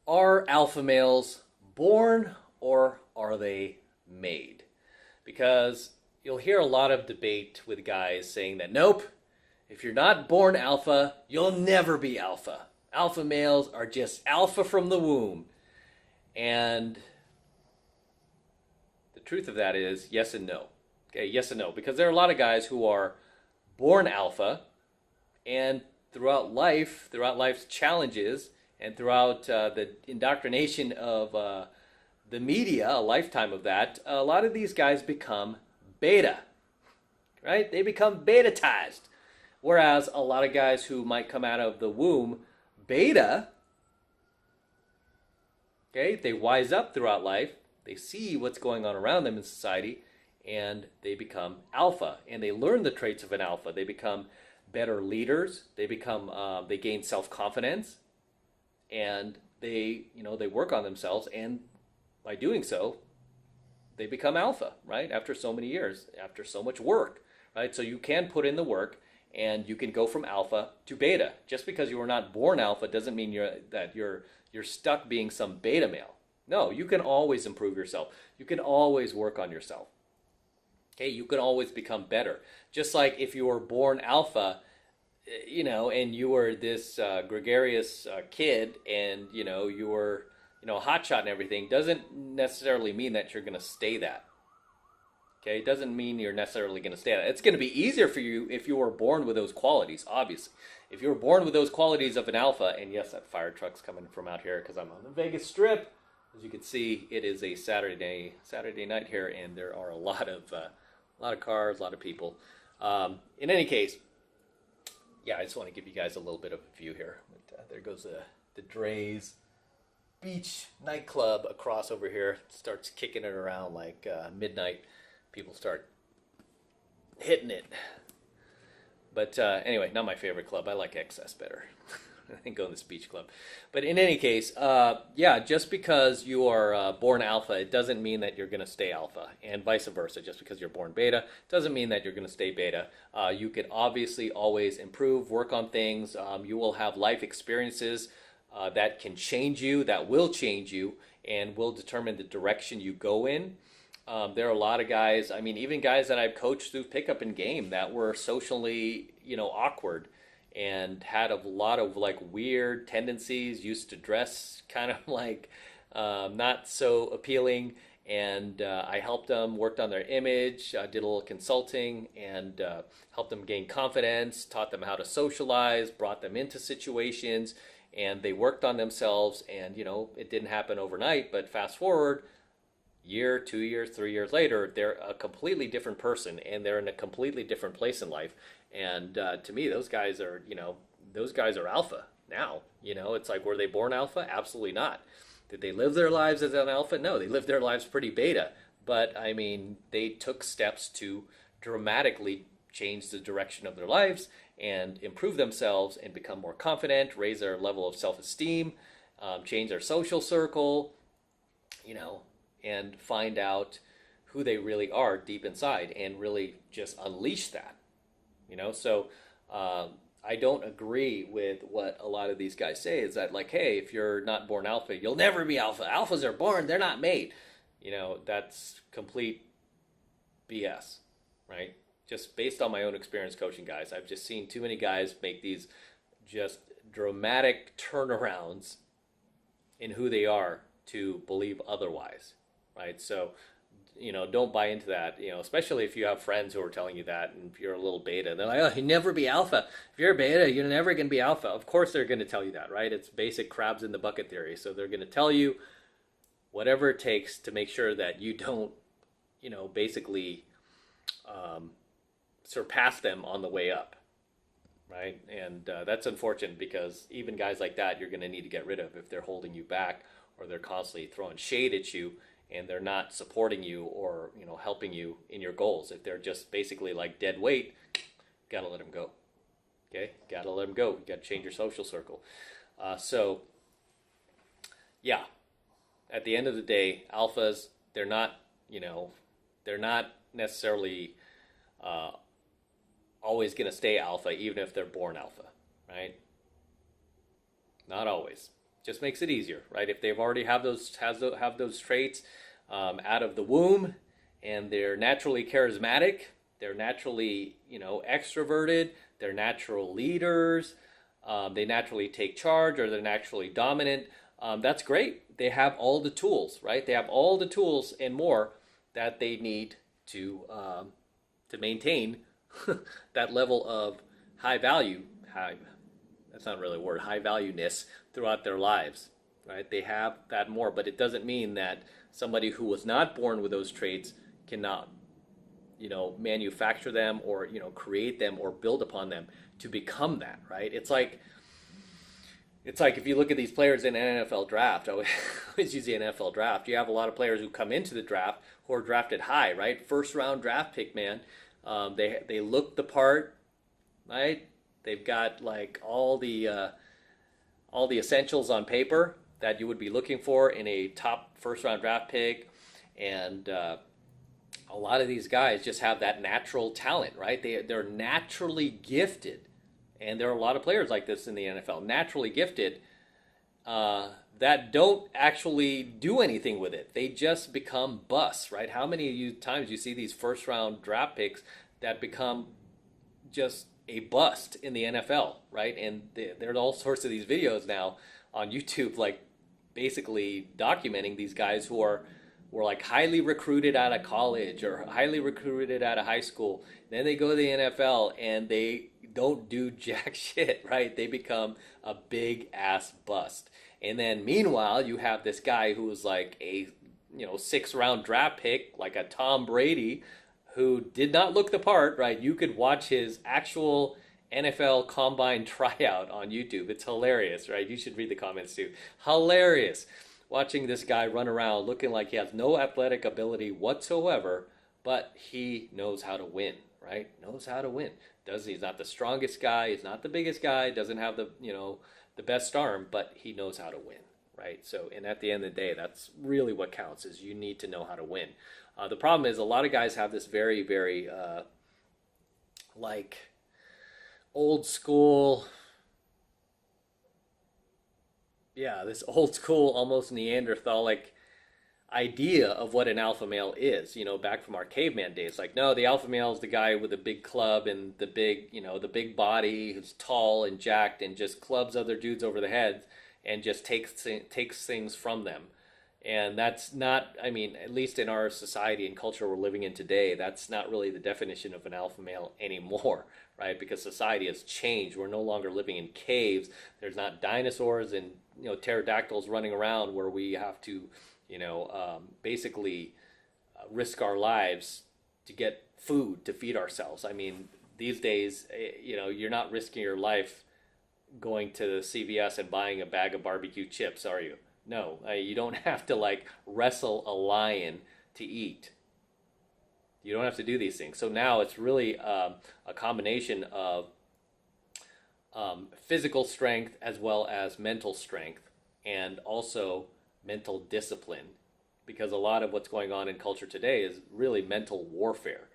Are alpha males born or are they made? Because you'll hear a lot of debate with guys saying that nope, if you're not born alpha, you'll never be alpha. Alpha males are just alpha from the womb. And the truth of that is yes and no. Okay, yes and no. Because there are a lot of guys who are born alpha and throughout life's challenges, and throughout the indoctrination of the media, a lifetime of that, a lot of these guys become beta, right? They become betatized. Whereas a lot of guys who might come out of the womb beta, okay, they wise up throughout life, they see what's going on around them in society, and they become alpha, and they learn the traits of an alpha. They become better leaders. They gain self-confidence, and they work on themselves, and by doing so, they become alpha, right? After so many years, after so much work, right? So you can put in the work, and you can go from alpha to beta. Just because you were not born alpha doesn't mean you're stuck being some beta male. No, you can always improve yourself. You can always work on yourself. Okay, you can always become better. Just like if you were born alpha, and you were this gregarious kid, and you were a hotshot and everything, doesn't necessarily mean that you're going to stay that. Okay, it doesn't mean you're necessarily going to stay that. It's going to be easier for you if you were born with those qualities, obviously. If you were born with those qualities of an alpha, and yes, that fire truck's coming from out here because I'm on the Vegas Strip. As you can see, it is a Saturday night here, and there are a lot of cars, a lot of people. In any case, yeah, I just want to give you guys a little bit of a view here. But, there goes the Dre's Beach nightclub across over here. It starts kicking it around like midnight. People start hitting it. But anyway, not my favorite club. I like Excess better. I think go in this beach club. But in any case, yeah, just because you are born alpha, it doesn't mean that you're going to stay alpha, and vice versa. Just because you're born beta doesn't mean that you're going to stay beta. You can obviously always improve, work on things. You will have life experiences that can change you, that will change you, and will determine the direction you go in. There are a lot of guys, I mean, even guys that I've coached through pickup and game that were socially, awkward and had a lot of like weird tendencies, used to dress kind of like not so appealing. And I helped them, worked on their image, did a little consulting, and helped them gain confidence, taught them how to socialize, brought them into situations, and they worked on themselves. And, it didn't happen overnight, but fast forward, year, 2 years, 3 years later, they're a completely different person, and they're in a completely different place in life. And to me, those guys are alpha now. It's like, were they born alpha? Absolutely not. Did they live their lives as an alpha? No, they lived their lives pretty beta. But I mean, they took steps to dramatically change the direction of their lives and improve themselves and become more confident, raise their level of self-esteem, change their social circle, and find out who they really are deep inside and really just unleash that. So I don't agree with what a lot of these guys say, is that like, hey, if you're not born alpha, you'll never be alpha. Alphas are born, they're not made. That's complete BS, right? Just based on my own experience coaching guys, I've just seen too many guys make these just dramatic turnarounds in who they are to believe otherwise, right? So don't buy into that, especially if you have friends who are telling you that, and if you're a little beta, they're like, oh, you'll never be alpha. If you're a beta, you're never going to be alpha. Of course they're going to tell you that, right? It's basic crabs in the bucket theory. So they're going to tell you whatever it takes to make sure that you don't, basically surpass them on the way up, right? And that's unfortunate, because even guys like that, you're going to need to get rid of if they're holding you back, or they're constantly throwing shade at you, and they're not supporting you or helping you in your goals. If they're just basically like dead weight, gotta let them go. Okay, gotta let them go. You gotta change your social circle. So yeah, at the end of the day, alphas, they're not necessarily always gonna stay alpha, even if they're born alpha, right? Not always. Just makes it easier, right? If they've already have those traits out of the womb, and they're naturally charismatic, they're naturally extroverted, they're natural leaders, they naturally take charge, or they're naturally dominant. That's great. They have all the tools, right? They have all the tools and more that they need to maintain that level of high value, high, that's not really a word, high valueness throughout their lives, right? They have that more, but it doesn't mean that somebody who was not born with those traits cannot, manufacture them, or, create them or build upon them to become that, right? It's like if you look at these players in an NFL draft, I always use the NFL draft. You have a lot of players who come into the draft who are drafted high, right? First round draft pick, man. They look the part, right? They've got like all the essentials on paper that you would be looking for in a top first round draft pick, and a lot of these guys just have that natural talent, right? They're naturally gifted, and there are a lot of players like this in the NFL, naturally gifted, that don't actually do anything with it. They just become busts, right? How many times you see these first round draft picks that become just a bust in the NFL, right? And there's all sorts of these videos now on YouTube, like basically documenting these guys who were like highly recruited out of college or highly recruited out of high school. Then they go to the NFL and they don't do jack shit, right? They become a big ass bust. And then meanwhile, you have this guy who was like a 6th round draft pick, like a Tom Brady, who did not look the part, right? You could watch his actual NFL combine tryout on YouTube. It's hilarious, right? You should read the comments too. Hilarious. Watching this guy run around looking like he has no athletic ability whatsoever, but he knows how to win, right? Knows how to win. He's not the strongest guy, he's not the biggest guy, doesn't have the best arm, but he knows how to win, right? So, and at the end of the day, that's really what counts, is you need to know how to win. The problem is a lot of guys have this very, very like old school, this old school, almost Neanderthalic idea of what an alpha male is, back from our caveman days. Like, no, the alpha male is the guy with the big club and the big body, who's tall and jacked and just clubs other dudes over the head and just takes things from them. And that's not, at least in our society and culture we're living in today, that's not really the definition of an alpha male anymore, right? Because society has changed. We're no longer living in caves. There's not dinosaurs and pterodactyls running around where we have to basically risk our lives to get food to feed ourselves. These days, you're not risking your life going to the CVS and buying a bag of barbecue chips, are you? No, you don't have to like wrestle a lion to eat. You don't have to do these things. So now it's really a combination of physical strength as well as mental strength, and also mental discipline, because a lot of what's going on in culture today is really mental warfare,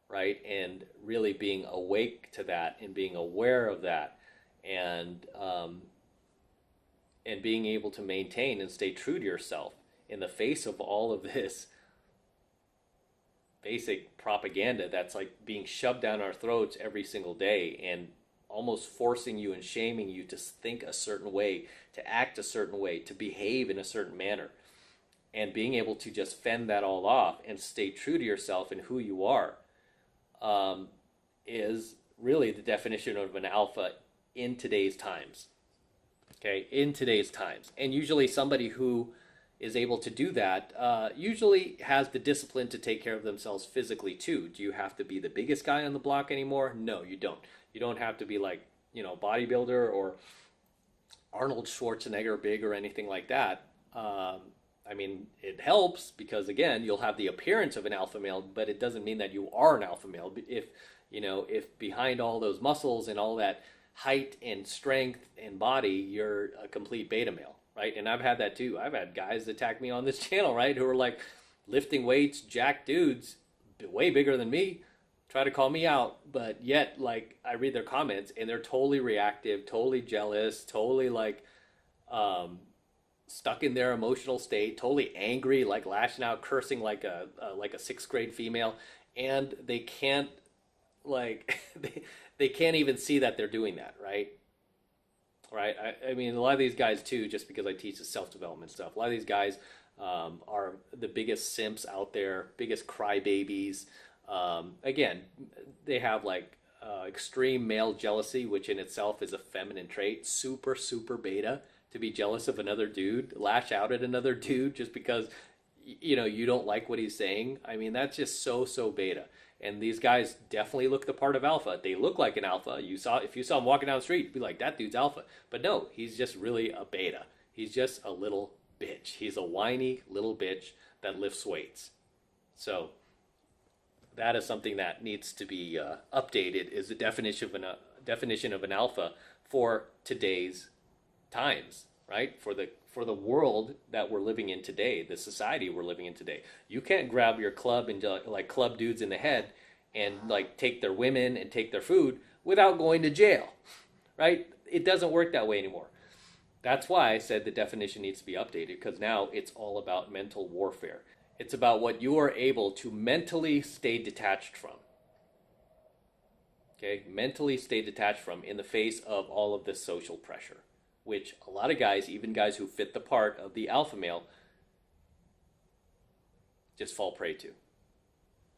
right? And really being awake to that and being aware of that, and being able to maintain and stay true to yourself in the face of all of this basic propaganda that's like being shoved down our throats every single day, and almost forcing you and shaming you to think a certain way, to act a certain way, to behave in a certain manner. And being able to just fend that all off and stay true to yourself and who you are is really the definition of an alpha in today's times. Okay, in today's times. And usually somebody who is able to do that usually has the discipline to take care of themselves physically too. Do you have to be the biggest guy on the block anymore? No, you don't. You don't have to be like, bodybuilder or Arnold Schwarzenegger big or anything like that. It helps because, again, you'll have the appearance of an alpha male, but it doesn't mean that you are an alpha male. If behind all those muscles and all that height and strength and body, you're a complete beta male, right? And I've had that too. I've had guys attack me on this channel, right, who are like lifting weights, jacked dudes, way bigger than me, try to call me out, but yet, like, I read their comments and they're totally reactive, totally jealous, totally like stuck in their emotional state, totally angry, like lashing out, cursing like a sixth grade female, and they can't like they can't even see that they're doing that, right? Right. I mean, a lot of these guys too, just because I teach the self development stuff, a lot of these guys are the biggest simps out there, biggest crybabies. Again, they have like extreme male jealousy, which in itself is a feminine trait. Super, super beta to be jealous of another dude, lash out at another dude just because you don't like what he's saying. I mean, that's just so, so beta. And these guys definitely look the part of alpha. They look like an alpha. If you saw him walking down the street, you'd be like, that dude's alpha. But no, he's just really a beta. He's just a little bitch. He's a whiny little bitch that lifts weights. So that is something that needs to be updated. Is the definition of an alpha for today's times, right? For the world that we're living in today, the society we're living in today. You can't grab your club and like club dudes in the head and like take their women and take their food without going to jail, right? It doesn't work that way anymore. That's why I said the definition needs to be updated, because now it's all about mental warfare. It's about what you are able to mentally stay detached from. Okay, mentally stay detached from in the face of all of this social pressure, which a lot of guys, even guys who fit the part of the alpha male, just fall prey to.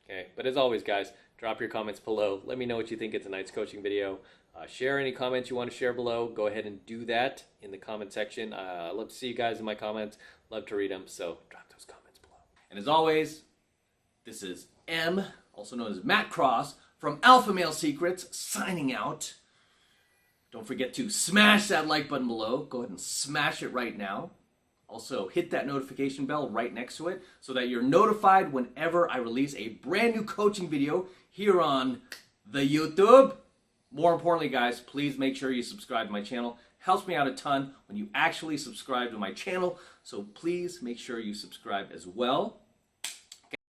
Okay, but as always, guys, drop your comments below. Let me know what you think of tonight's coaching video. Share any comments you want to share below. Go ahead and do that in the comment section. I love to see you guys in my comments. Love to read them, so drop those comments below. And as always, this is M, also known as Matt Cross, from Alpha Male Secrets, signing out. Don't forget to smash that like button below. Go ahead and smash it right now. Also, hit that notification bell right next to it so that you're notified whenever I release a brand new coaching video here on the YouTube. More importantly, guys, please make sure you subscribe to my channel. Helps me out a ton when you actually subscribe to my channel. So please make sure you subscribe as well.